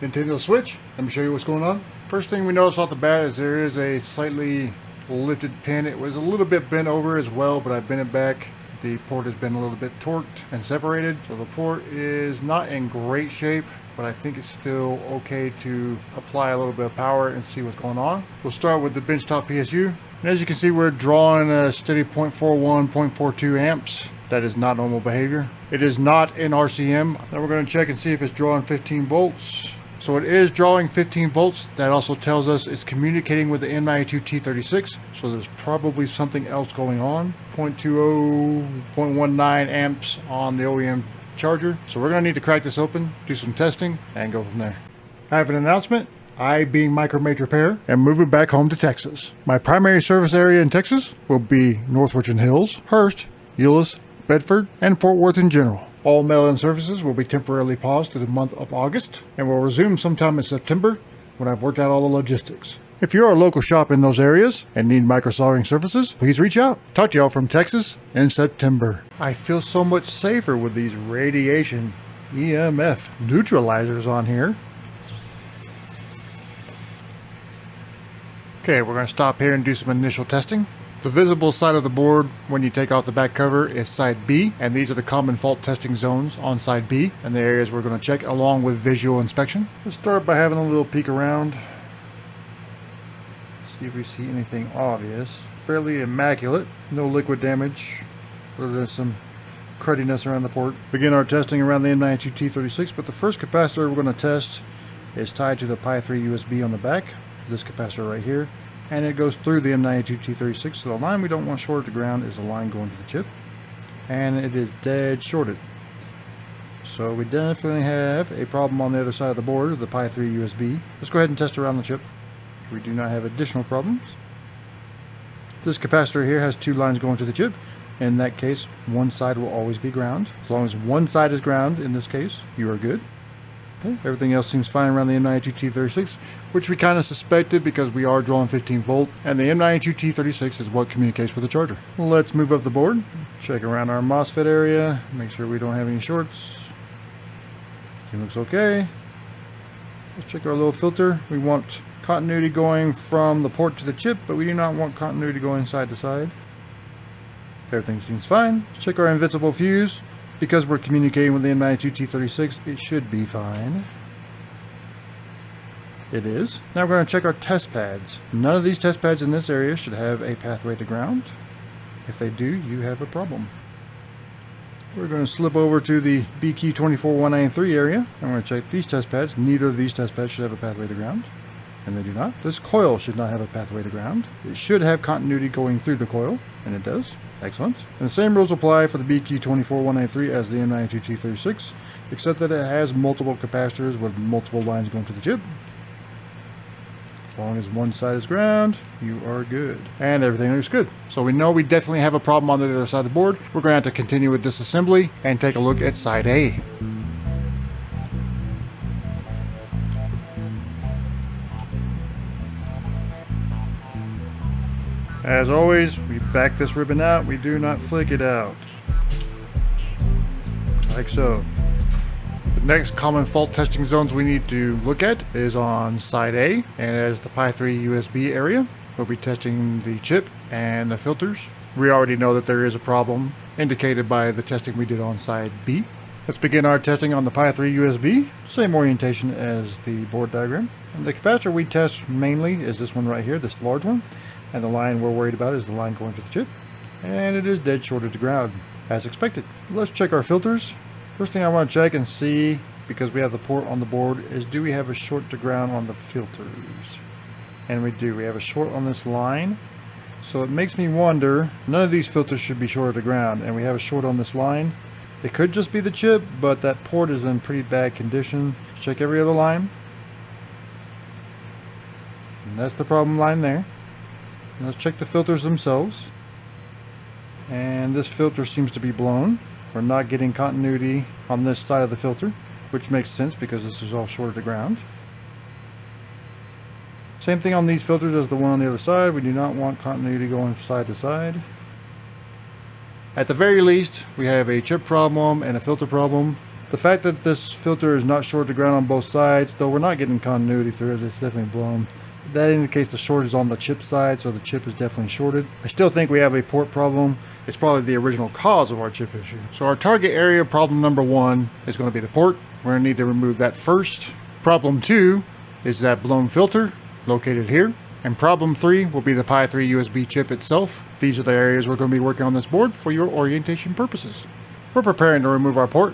Nintendo Switch. Let me show you what's going on. First thing we notice off the bat is there is a slightly lifted pin. It was a little bit bent over as well, but I bent it back. The port has been a little bit torqued and separated, so the port is not in great shape, but I think it's still okay to apply a little bit of power and see what's going on. We'll start with the benchtop PSU, and as you can see, we're drawing a steady 0.41, 0.42 amps. That is not normal behavior. It is not in RCM. Now we're going to check and see if it's drawing 15 volts. So it is drawing 15 volts. That also tells us it's communicating with the M92T36. So there's probably something else going on. 0.20, 0.19 amps on the OEM charger. So we're going to need to crack this open, do some testing, and go from there. I have an announcement. I, being Mage Repair, am moving back home to Texas. My primary service area in Texas will be North Richland Hills, Hurst, Euless, Bedford, and Fort Worth in general. All mail-in services will be temporarily paused to the month of August and will resume sometime in September when I've worked out all the logistics. If you're a local shop in those areas and need micro-soldering services, please reach out. Talk to y'all from Texas in September. I feel so much safer with these radiation EMF neutralizers on here. Okay, we're going to stop here and do some initial testing. The visible side of the board when you take off the back cover is side B, and these are the common fault testing zones on side B and the areas we're going to check along with visual inspection. Let's start by having a little peek around. See if we see anything obvious. Fairly immaculate, no liquid damage, other than some crudiness around the port. Begin our testing around the M92T36, but the first capacitor we're going to test is tied to the Pi 3 USB on the back, this capacitor right here. And it goes through the M92T36, so the line we don't want shorted to ground is the line going to the chip. And it is dead shorted. So we definitely have a problem on the other side of the board, the Pi 3 USB. Let's go ahead and test around the chip. We do not have additional problems. This capacitor here has two lines going to the chip. In that case, one side will always be ground. As long as one side is ground, in this case, you are good. Okay, everything else seems fine around the M92T36, which we kind of suspected because we are drawing 15 volt, and the M92T36 is what communicates with the charger. Let's move up the board, check around our MOSFET area, make sure we don't have any shorts. Everything looks okay. Let's check our little filter. We want continuity going from the port to the chip, but we do not want continuity going side to side. Everything seems fine. Let's check our invincible fuse. Because we're communicating with the M92T36, it should be fine. It is. Now we're going to check our test pads. None of these test pads in this area should have a pathway to ground. If they do, you have a problem. We're going to slip over to the BQ24193 area, and we're going to check these test pads. Neither of these test pads should have a pathway to ground, and they do not. This coil should not have a pathway to ground. It should have continuity going through the coil, and it does. Excellent. And the same rules apply for the BQ24193 as the M92T36, except that it has multiple capacitors with multiple lines going to the chip. As long as one side is ground, you are good. And everything looks good. So we know we definitely have a problem on the other side of the board. We're going to have to continue with disassembly and take a look at side A. As always, we back this ribbon out. We do not flick it out. Like so. The next common fault testing zones we need to look at is on side A, and as the Pi 3 USB area. We'll be testing the chip and the filters. We already know that there is a problem indicated by the testing we did on side B. Let's begin our testing on the Pi 3 USB. Same orientation as the board diagram. And the capacitor we test mainly is this one right here, this large one. And the line we're worried about is the line going to the chip. And it is dead shorted to ground, as expected. Let's check our filters. First thing I want to check and see, because we have the port on the board, is do we have a short to ground on the filters? And we do. We have a short on this line. So it makes me wonder, none of these filters should be shorted to ground, and we have a short on this line. It could just be the chip, but that port is in pretty bad condition. Check every other line. And that's the problem line there. Let's check the filters themselves. And this filter seems to be blown. We're not getting continuity on this side of the filter, which makes sense because this is all shorted to ground. Same thing on these filters as the one on the other side. We do not want continuity going side to side. At the very least, we have a chip problem and a filter problem. The fact that this filter is not short to ground on both sides, though we're not getting continuity through it, it's definitely blown. That indicates the short is on the chip side, so the chip is definitely shorted. I still think we have a port problem. It's probably the original cause of our chip issue. So our target area problem number 1 is going to be the port. We're going to need to remove that first. Problem 2 is that blown filter located here. And problem 3 will be the Pi 3 USB chip itself. These are the areas we're going to be working on this board for your orientation purposes. We're preparing to remove our port.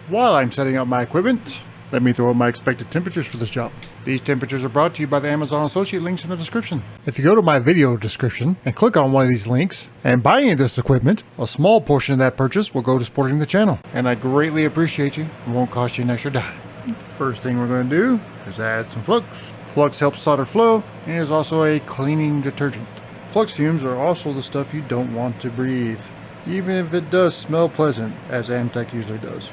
While I'm setting up my equipment, let me throw up my expected temperatures for this job. These temperatures are brought to you by the Amazon Associate links in the description. If you go to my video description and click on one of these links and buy any of this equipment, a small portion of that purchase will go to supporting the channel. And I greatly appreciate you. It won't cost you an extra dime. First thing we're going to do is add some flux. Flux helps solder flow and is also a cleaning detergent. Flux fumes are also the stuff you don't want to breathe, even if it does smell pleasant, as Amtech usually does.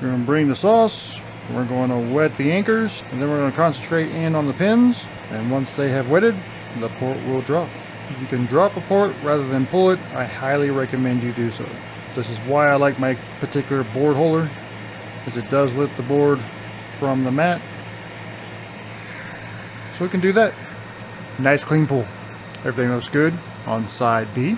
We're going to bring the sauce. We're going to wet the anchors, and then we're going to concentrate in on the pins, and once they have wetted, the port will drop. If you can drop a port rather than pull it, I highly recommend you do so. This is why I like my particular board holder, because it does lift the board from the mat. So we can do that. Nice clean pull. Everything looks good on side B.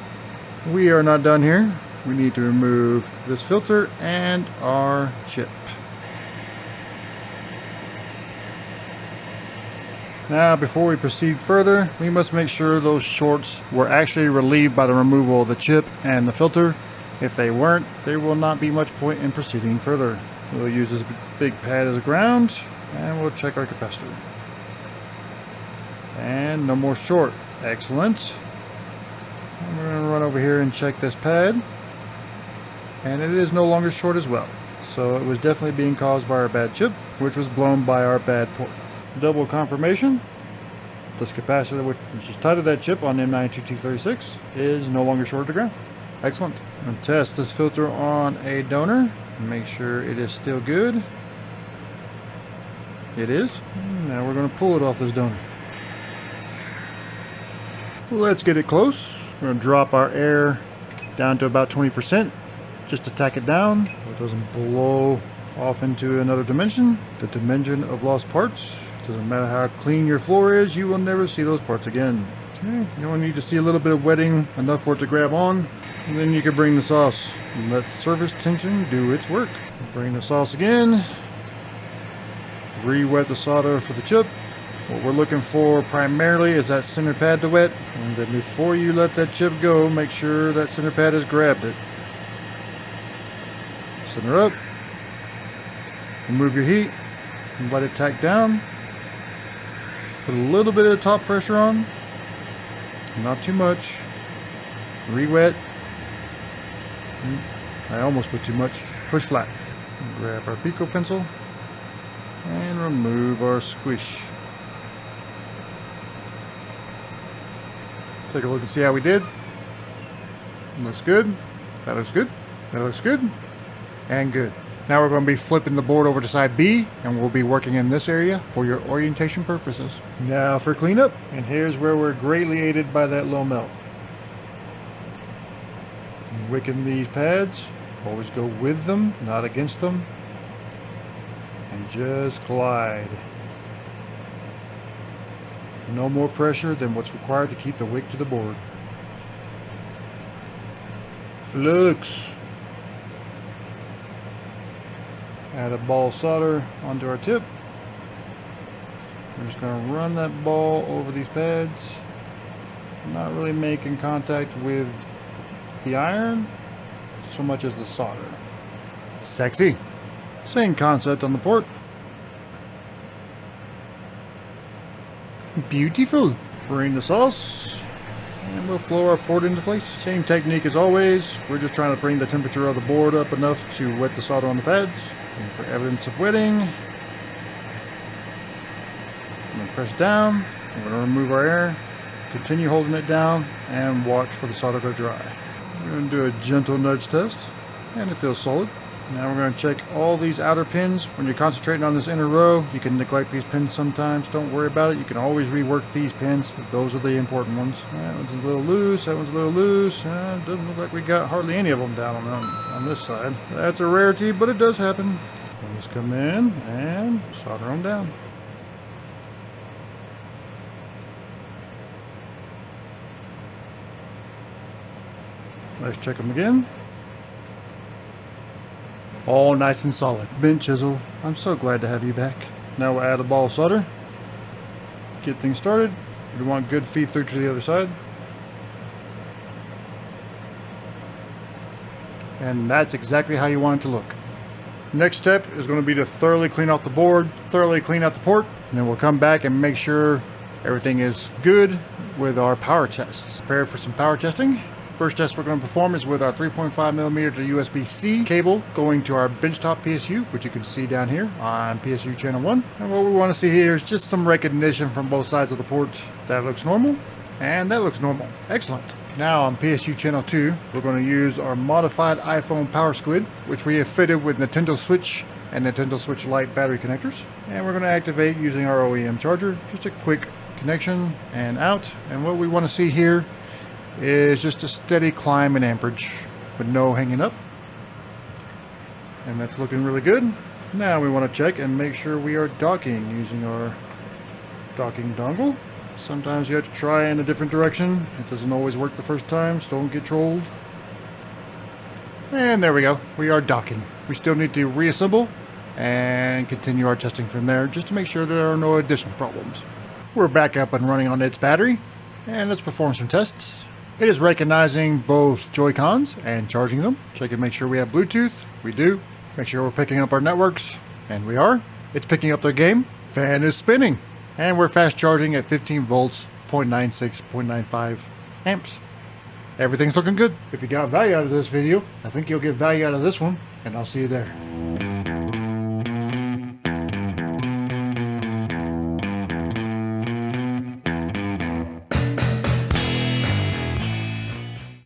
We are not done here. We need to remove this filter and our chip. Now, before we proceed further, we must make sure those shorts were actually relieved by the removal of the chip and the filter. If they weren't, there will not be much point in proceeding further. We'll use this big pad as a ground, and we'll check our capacitor. And no more short. Excellent. And we're going to run over here and check this pad. And it is no longer short as well. So it was definitely being caused by our bad chip, which was blown by our bad port. Double confirmation. This capacitor, which is tied to that chip on M92236, is no longer short to ground. Excellent. I'm going to test this filter on a donor and make sure it is still good. It is. Now we're going to pull it off this donor. Let's get it close. We're going to drop our air down to about 20% just to tack it down so it doesn't blow off into another dimension, the dimension of lost parts. Doesn't matter how clean your floor is, you will never see those parts again. Okay, you only need to see a little bit of wetting, enough for it to grab on, and then you can bring the sauce and let surface tension do its work. Bring the sauce again, re-wet the solder for the chip. What we're looking for primarily is that center pad to wet, and then before you let that chip go, make sure that center pad has grabbed it. Center up, remove your heat, and let it tack down. Put a little bit of top pressure on, not too much. Re-wet. I almost put too much. Push flat. Grab our Pico pencil and remove our squish. Take a look and see how we did. Looks good. That looks good. That looks good. And good. Now we're going to be flipping the board over to side B, and we'll be working in this area for your orientation purposes. Now for cleanup, and here's where we're greatly aided by that low melt. Wicking these pads, always go with them, not against them, and just glide. No more pressure than what's required to keep the wick to the board. Flux. Add a ball of solder onto our tip. We're just going to run that ball over these pads, not really making contact with the iron so much as the solder. Sexy. Same concept on the port. Beautiful. Bring the sauce and we'll flow our port into place. Same technique as always. We're just trying to bring the temperature of the board up enough to wet the solder on the pads. And for evidence of wetting, I'm going to press down. We're going to remove our air, continue holding it down, and watch for the solder to dry. We're going to do a gentle nudge test, and it feels solid. Now we're going to check all these outer pins. When you're concentrating on this inner row, you can neglect these pins sometimes. Don't worry about it. You can always rework these pins. Those are the important ones. That one's a little loose. That one's a little loose. Doesn't look like we got hardly any of them down on this side. That's a rarity, but it does happen. We'll just come in and solder them down. Let's check them again. All nice and solid. Bent chisel, I'm so glad to have you back. Now we'll add a ball of solder. Get things started. We want good feed through to the other side. And that's exactly how you want it to look. Next step is going to be to thoroughly clean off the board, thoroughly clean out the port, and then we'll come back and make sure everything is good with our power tests. Prepare for some power testing. First test we're going to perform is with our 3.5mm to USB-C cable going to our benchtop PSU, which you can see down here on PSU channel 1. And what we want to see here is just some recognition from both sides of the port. That looks normal, and that looks normal. Excellent. Now on PSU channel 2, we're going to use our modified iPhone power squid, which we have fitted with Nintendo Switch and Nintendo Switch Lite battery connectors. And we're going to activate using our OEM charger. Just a quick connection and out. And what we want to see here is just a steady climb in amperage with no hanging up. And that's looking really good. Now we want to check and make sure we are docking using our docking dongle. Sometimes you have to try in a different direction. It doesn't always work the first time, so don't get trolled. And there we go. We are docking. We still need to reassemble and continue our testing from there just to make sure there are no additional problems. We're back up and running on its battery, and let's perform some tests. It is recognizing both Joy-Cons and charging them. Check and make sure we have Bluetooth. We do. Make sure we're picking up our networks, and we are. It's picking up the game. Fan is spinning. And we're fast charging at 15 volts, 0.96, 0.95 amps. Everything's looking good. If you got value out of this video, I think you'll get value out of this one, and I'll see you there.